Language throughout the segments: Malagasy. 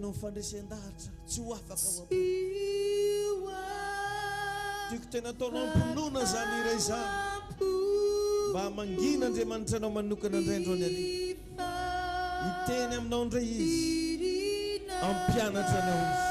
manao fandresendahatra tsy ho afaka ao am-po. Tiako tena ataonao ampinoana zany iray zany mba mangina Andriamanitra anao manokana indraindro any ali. Iteny aminao indray izy, ampianatra anao izy.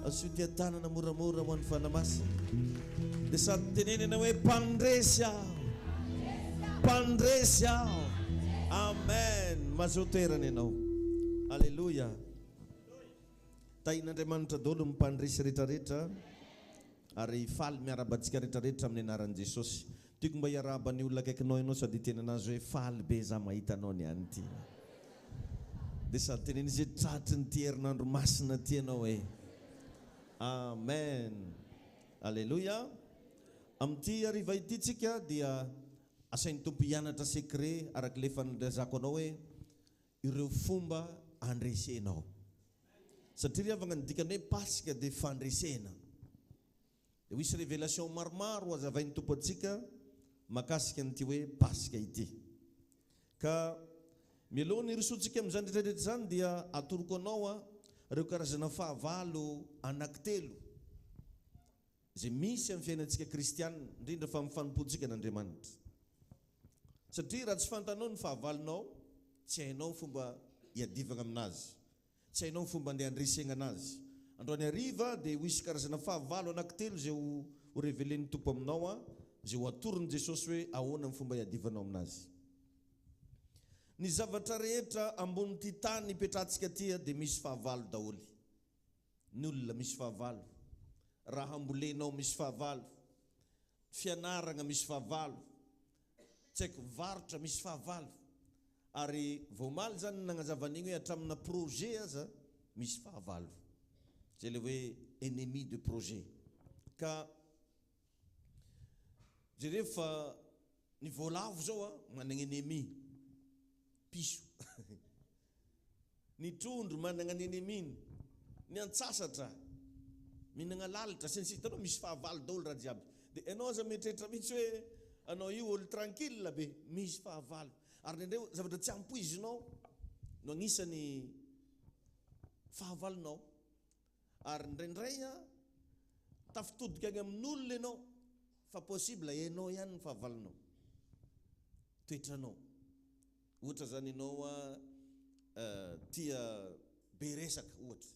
Asio tanana moramora ho an'ny fanamasina dia sady tenenina hoe mpandresy aho, mpandresy aho. Amen. Mahazo toerana ianao. Alleluia. Tahin'Andriamanitra daholo mpandresy rehetrarehetra ary faly miarabantsika rehetrarehetra amin'ny anaran'i Jesosy. Tiako mba hiarahaba ny olona akaikinao ianao sady tena anazy hoe faly be za mahita anao ny any ty. Dia sady tenena izy hoe tratry ny ty herinandro masina ty ianao hoe. Amen. Alleluia. Amin'ity hariva ity tsika dia asain'ny Tompo hianatra secret araka le fanandrazako anao hoe ireo fomba andresenao. Satria avy ny dikany hoe pasika dia fandresena. Dia misy révélation maromaro azavain'ny Tompo antsika makasika an'ity hoe pasika ity. Ka mialohan'ny risotsika amin'izany rehetrarehetra zany dia atoroko anao ireo karazana fahavalo anankitelo izay misy amin'ny fiainantsika kristianina indrindra fa amin'ny fanompoantsika n'Andriamanitra. Satria raha tsy fantanao ny fahavalonao, tsy hainao fomba hiadivana aminazy, tsy hainao fomba andeha andresegna anazy. Androany hariva dia misy karazana fahavalo anankitelo izay ho révélen'ny Tompo aminao, izay ho atoron'i Jesosy hoe ahoana ny fomba hiadivanao aminazy. Ny zavatra rehetra ambon'ity tany ipetrahantsika tia dia misy fahavalo daholo. Ny olona misy fahavalo, raha ambolenao misy fahavalo, fianarana misy fahavalo, tsy haiko varotra misy fahavalo, ary voamaly zany nagnazava-an'igny hoe hatramina projet aza misy fahavalo. Zay le hoe ennemi de projet. Ka jereo fa ny voalavo zao manana ennemi. Piso. Ny trondro manana ny eneminy, ny antsasatra minana lalitra sy ny sisa. Hitanao misy fahavalo daholo raha jiaby. Dia ianao aza mieritreritra mihitsy hoe anao io olo tranquille be, misy fahavalo. Ary nendreo zavatra tsy ampoizinao no agnisan'ny fahavalonao. Ary indraindray tafitodika agny amin'olona ianao fa possible ianao ihany ny fahavalonao. Toetranao. Ohatra zany ianao tia be resaka ohatra.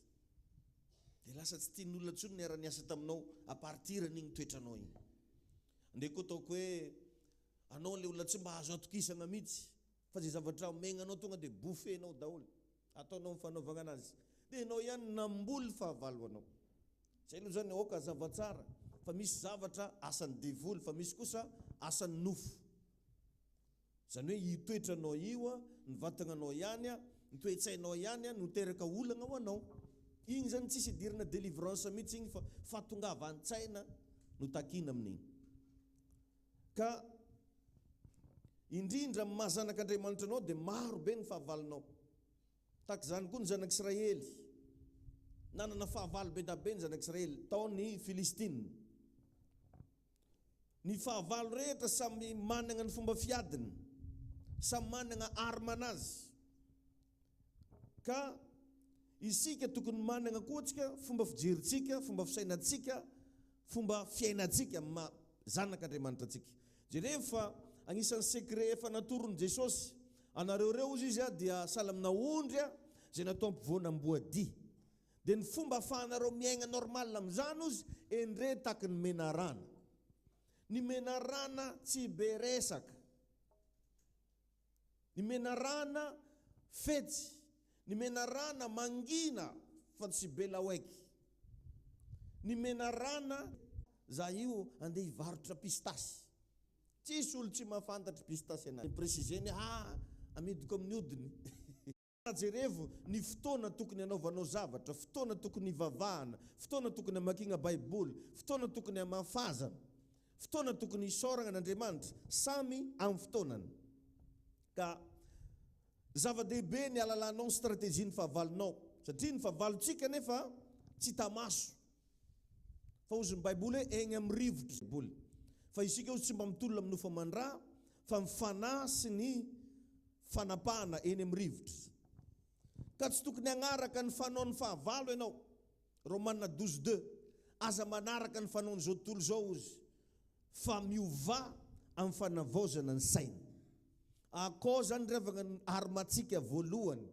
Dia lasa tsy tian'olona intsony ny ara-niasa taminao a partir n'igny toetranao igny. Ndray koa ataoko hoe anao le olona tsy mba azo atokisana mihitsy fa zay zavatra omegnanao tonga dia bofenao daholo, ataonao fanaovana anazy. Dia ianao ihany namboly fahavalo anao. Zay aloha zany aoka zavatsara fa misy zavatra asan'ny devoly fa misy kosa asan'ny nofo. Zany hoe itoetranao io ny vatananao ihany ny toe-tsainao ihany no teraka olana ho anao. Igny zany tsisy idirana délivrance mihitsy igny fa fatongava an-tsaina no takina amin'igny. Ka indrindra amin'ny mahazanak'Andriamanitra anao dia maro be ny fahavalonao. Tahaka zany koa ny zanak'Israely. Nanana fahavalo be da be ny zanak'Israely tao ny Filistine. Ny fahavalo rehetra samy manana ny fomba fiadiny, samy manana armanazy. Ka isika tokony manana koa tsika fomba fijeritsika, fomba fisainantsika, fomba fiainantsika amin'ny zanak'Andriamanitra antsika. Rehefa anisan'ny secret efa natoron'i Jesosy anareo izy dia sahala amina ondry zay natao ampovoana amboadia. Dia ny fomba ahafahanareo miaigna normal amin'izany ozy endre taky ny menarana. Ny menarana tsy be resaka. Ny menarana fetsy. Ny menarana mangina fa tsy be laoeky. Ny menarana za io andeha hivarotra pistasy. Tsisy olo tsy mahafantatra pistasy anazy. Préciseny amidiko amin'ny hodiny. Jerevo ny fotoana tokony anaovanao zavatra, fotoana tokony hivavahana, fotoana tokony hamakiana baiboly, fotoana tokony hamafazana, fotoana tokony hisorana n'Andriamanitra, samy amin'ny fotoanany. Ka Zava-dehibe ny alalanao ny strategie ny fahavalonao. Satria ny fahavalontsika nefa tsy tamaso. Fa ozy ny Baiboly hoe egny amin'ny rivotra Baiboly. Fa isika ozy tsy mba mitolona amin'ny nofamandrà, fa mifanahy sy ny fanapahana eny amin'ny rivotra. Ka tsy tokony agnaraka ny fanao ny fahavalo ianao. Romanina 12:2. Aza manaraka ny fanao n'izao tontolo zao ozy. Fa miova amin'ny fanavaozana ny saina. Akao zany revagna ny armatsika voalohany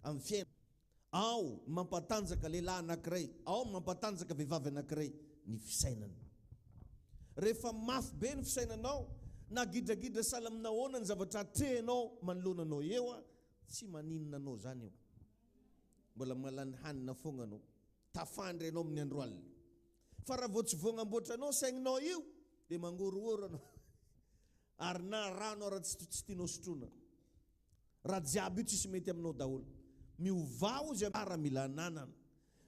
amin'ny fiainana. Ao mampatanjaka lehilahy anankiray, ao mampatanjaka vehivavy anankiray ny fisainana. Rehefa mafy be ny fisainanao, na gidragidra sahala amina ahoana ny zavatra atrehinao manoloananao eo, tsy maninona anao zany eo. Mbola malany hanina foagna anao. Tafandry anao amin'ny andro alina. Fa raha vao tsy voagnamboatranao saigninao io, dia mangorohoro anao. Ary na rano raha tsy tianao sotroina. Raha jiaby io tsisy mety aminao daholo. Miova ozy ara mila ananana.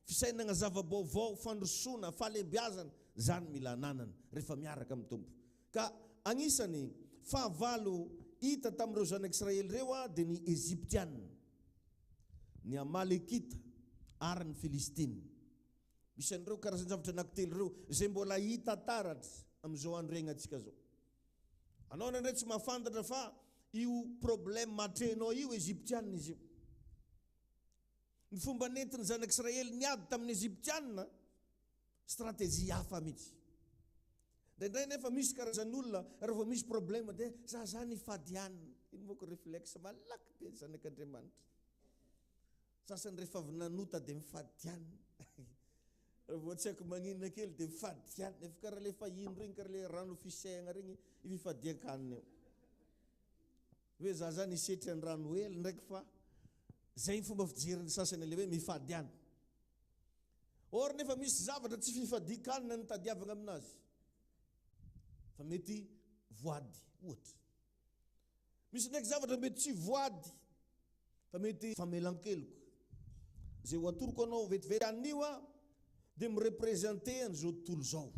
Fisainana zava-baovao, fandrosoana, falebiazana, zany mila ananana rehefa miaraka amin'ny Tompo. Ka agnisany fahavalo hita tamin'ireo zanak'Israely reo dia ny Eziptianina, ny Amalekita ary ny Filistina. Misy an'ireo karazan-javatra anankitelo ireo zay mbola hita taratra amin'izao andro iainantsika zao. Anao ndray tsy mahafantatra fa io problème matrenao io Eziptianina izy io. Ny fomba nentin'ny zanak'Israely niady tamin'ny Eziptianina, stratégie hafa mihitsy. Ndray nefa misy karazan'olona raha vao misy problème dia za zany fadianina. Ino moa ko réflexe malaky be zanak'Andriamanitra. Sasany rehefa avy nanota dia mifadianina. Vao tsy haiko maninona kely dia mifadianina. Efa karaha le fahino regny, karaha le rano fisegna regny ififadian-kanina eo. Hoe za zany isetry ny rano hely ndraiky fa zay ny fomba fijery ny sasany le hoe mifadianina. Or nefa misy zavatra tsy fifadian-kanina ny tadiavana aminazy. Fa mety voady ohatra. Misy ndraiky zavatra mety tsy voady, fa mety famelan-keloka. Zay ho atoroko anao vetivety an'io dia mirepresente an'izao tontolo zao.